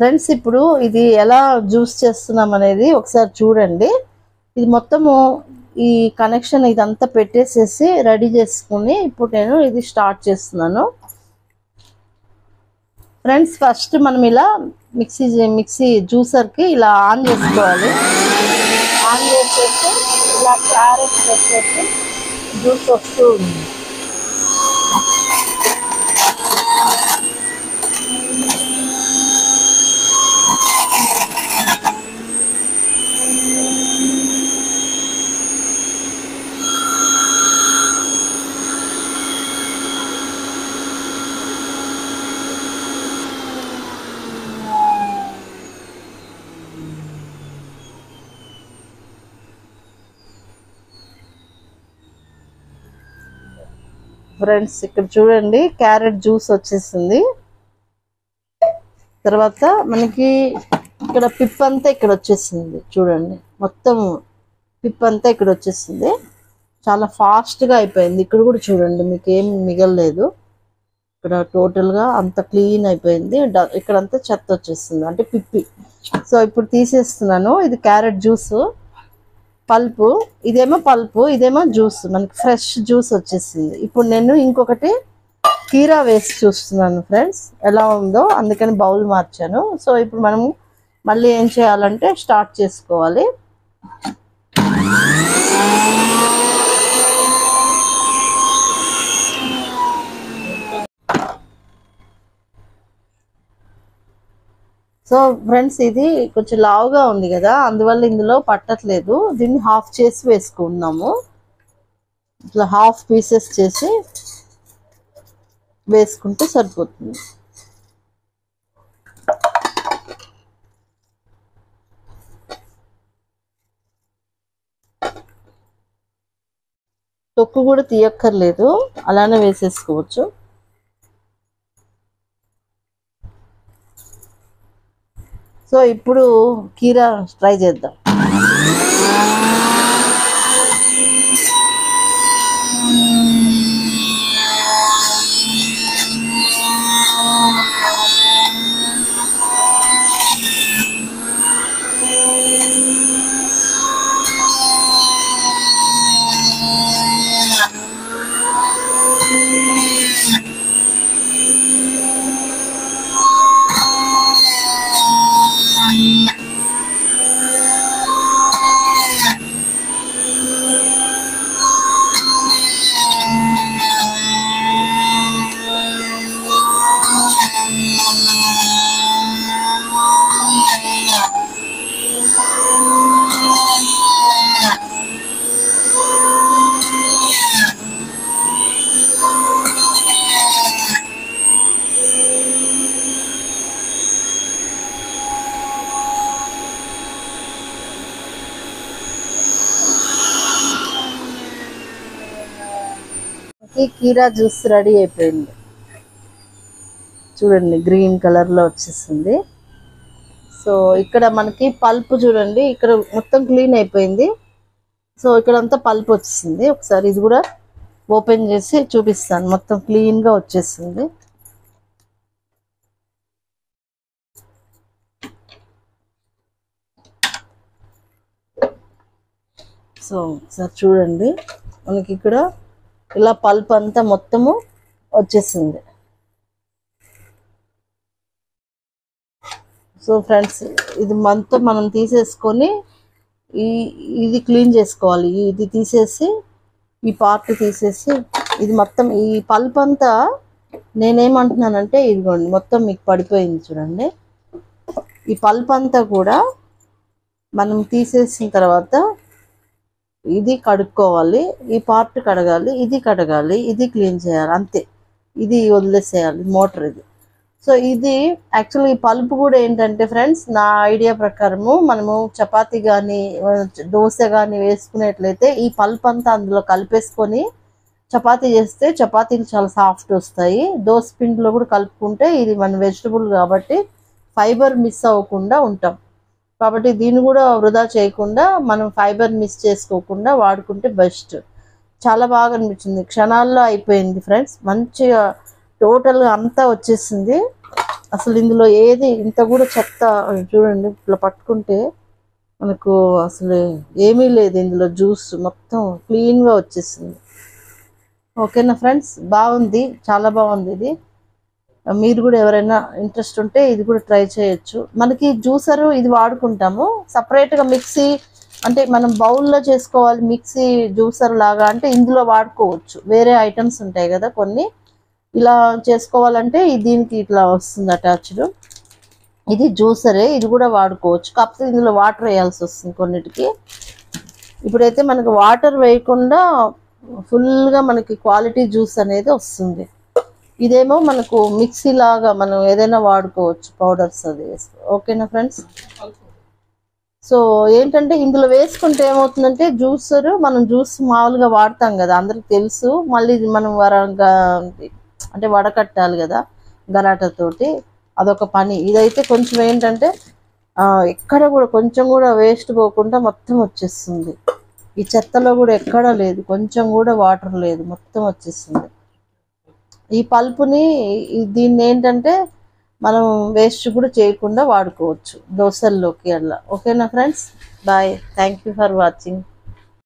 Friends ఇప్పుడు ఇది ఎలా జ్యూస్ చేస్తున్నాం అనేది ఒకసారి చూడండి. ఇది మొత్తము ఈ కనెక్షన్ ఇదంతా పెట్టేసేసి రెడీ చేసుకుని ఇప్పుడు నేను ఇది స్టార్ట్ చేస్తున్నాను. ఫ్రెండ్స్ ఫస్ట్ మనం ఇలా మిక్సీ జ్యూసర్కి ఇలా ఆన్ చేసుకోవాలి. ఆన్ చేసేసి ఇలా క్యారెట్ పెట్టేసి జ్యూస్ వస్తూ ఉంది. ఫ్రెండ్స్ ఇక్కడ చూడండి క్యారెట్ జ్యూస్ వచ్చేసింది. తర్వాత మనకి ఇక్కడ పిప్ అంతా ఇక్కడ వచ్చేసింది చూడండి. మొత్తం పిప్ అంతా ఇక్కడ వచ్చేసింది. చాలా ఫాస్ట్గా అయిపోయింది. ఇక్కడ కూడా చూడండి మీకు ఏం మిగలలేదు. ఇక్కడ టోటల్గా అంత క్లీన్ అయిపోయింది. ఇక్కడంతా చెత్త వచ్చేసింది అంటే పిప్పి. సో ఇప్పుడు తీసేస్తున్నాను. ఇది క్యారెట్ జ్యూస్ పల్పు, ఇదేమో పల్పు, ఇదేమో జ్యూస్. మనకి ఫ్రెష్ జ్యూస్ వచ్చేసింది. ఇప్పుడు నేను ఇంకొకటి కీరా వేసి చూస్తున్నాను ఫ్రెండ్స్ ఎలా ఉందో, అందుకని బౌల్ మార్చాను. సో ఇప్పుడు మనము మళ్ళీ ఏం చేయాలంటే స్టార్ట్ చేసుకోవాలి. సో ఫ్రెండ్స్ ఇది కొంచెం లావుగా ఉంది కదా, అందువల్ల ఇందులో పట్టట్లేదు. దీన్ని హాఫ్ చేసి వేసుకున్నాము. ఇట్లా హాఫ్ పీసెస్ చేసి వేసుకుంటే సరిపోతుంది. తొక్కు కూడా తీయక్కర్లేదు, అలానే వేసేసుకోవచ్చు. సో ఇప్పుడు కీరా ట్రై చేద్దాం. కీరా జ్యూస్ రెడీ అయిపోయింది చూడండి. గ్రీన్ కలర్లో వచ్చేసింది. సో ఇక్కడ మనకి పల్పు చూడండి, ఇక్కడ మొత్తం క్లీన్ అయిపోయింది. సో ఇక్కడంతా పల్పు వచ్చేసింది. ఒకసారి ఇది కూడా ఓపెన్ చేసి చూపిస్తాను. మొత్తం క్లీన్గా వచ్చేసింది. సో ఒకసారి చూడండి మనకి ఇక్కడ ఇలా పల్ప్ అంతా మొత్తము వచ్చేసింది. సో ఫ్రెండ్స్ ఇది మొత్తం మనం తీసేసుకొని ఇది క్లీన్ చేసుకోవాలి. ఇది తీసేసి ఈ పార్ట్ తీసేసి ఇది మొత్తం ఈ పల్ప్ అంతా నేనేమంటున్నానంటే ఇదిగోండి మొత్తం మీకు పడిపోయింది చూడండి. ఈ పల్ప్ అంతా కూడా మనం తీసేసిన తర్వాత ఇది కడుక్కోవాలి, ఈ పార్ట్ కడగాలి, ఇది కడగాలి, ఇది క్లీన్ చేయాలి, అంతే. ఇది వదిలేసేయాలి మోటార్ ఇది. సో ఇది యాక్చువల్లీ ఈ పల్పు కూడా ఏంటంటే ఫ్రెండ్స్ నా ఐడియా ప్రకారము మనము చపాతీ కానీ దోశ కానీ వేసుకునేట్లయితే ఈ పల్ప్ అంతా అందులో కలిపేసుకొని చపాతీ చేస్తే చపాతీలు చాలా సాఫ్ట్ వస్తాయి. దోశ పిండిలో కూడా కలుపుకుంటే ఇది మన వెజిటబుల్ కాబట్టి ఫైబర్ మిస్ అవ్వకుండా ఉంటాం. కాబట్టి దీన్ని కూడా వృధా చేయకుండా మనం ఫైబర్ మిస్ చేసుకోకుండా వాడుకుంటే బెస్ట్. చాలా బాగా అనిపించింది, క్షణాల్లో అయిపోయింది ఫ్రెండ్స్. మంచిగా టోటల్గా అంతా వచ్చేసింది. అసలు ఇందులో ఏది ఇంత కూడా చెత్త చూడండి, ఇట్లా పట్టుకుంటే మనకు అసలు ఏమీ లేదు ఇందులో. జ్యూస్ మొత్తం క్లీన్గా వచ్చేసింది. ఓకేనా ఫ్రెండ్స్, బాగుంది, చాలా బాగుంది ఇది. మీరు కూడా ఎవరైనా ఇంట్రెస్ట్ ఉంటే ఇది కూడా ట్రై చేయొచ్చు. మనకి జ్యూసరు ఇది వాడుకుంటాము. సపరేట్గా మిక్సీ అంటే మనం బౌల్లో చేసుకోవాలి, మిక్సీ జ్యూసర్ లాగా అంటే ఇందులో వాడుకోవచ్చు. వేరే ఐటమ్స్ ఉంటాయి కదా కొన్ని, ఇలా చేసుకోవాలంటే దీనికి ఇట్లా వస్తుంది అటాచ్డ్. ఇది జ్యూసరే, ఇది కూడా వాడుకోవచ్చు. కాకపోతే ఇందులో వాటర్ వేయాల్సి వస్తుంది కొన్నిటికి. ఇప్పుడైతే మనకు వాటర్ వేయకుండా ఫుల్గా మనకి క్వాలిటీ జ్యూస్ అనేది వస్తుంది. ఇదేమో మనకు మిక్సీ లాగా మనం ఏదైనా వాడుకోవచ్చు, పౌడర్స్ అది వేసుకో. ఓకేనా ఫ్రెండ్స్. సో ఏంటంటే ఇందులో వేసుకుంటే ఏమవుతుందంటే జ్యూసరు మనం జ్యూస్ మామూలుగా వాడతాం కదా, అందరికి తెలుసు. మళ్ళీ ఇది మనం అంటే వడకట్టాలి కదా గరాటతోటి, అదొక పని. ఇదైతే కొంచెం ఏంటంటే ఎక్కడ కూడా కొంచెం కూడా వేస్ట్ పోకుండా మొత్తం వచ్చేస్తుంది. ఈ చెత్తలో కూడా ఎక్కడా లేదు, కొంచెం కూడా వాటర్ లేదు, మొత్తం వచ్చేస్తుంది. ఈ పల్పుని దీన్ని ఏంటంటే మనం వేస్ట్ కూడా చేయకుండా వాడుకోవచ్చు దోశల్లోకి అలా. ఓకేనా friends, bye, thank you for watching.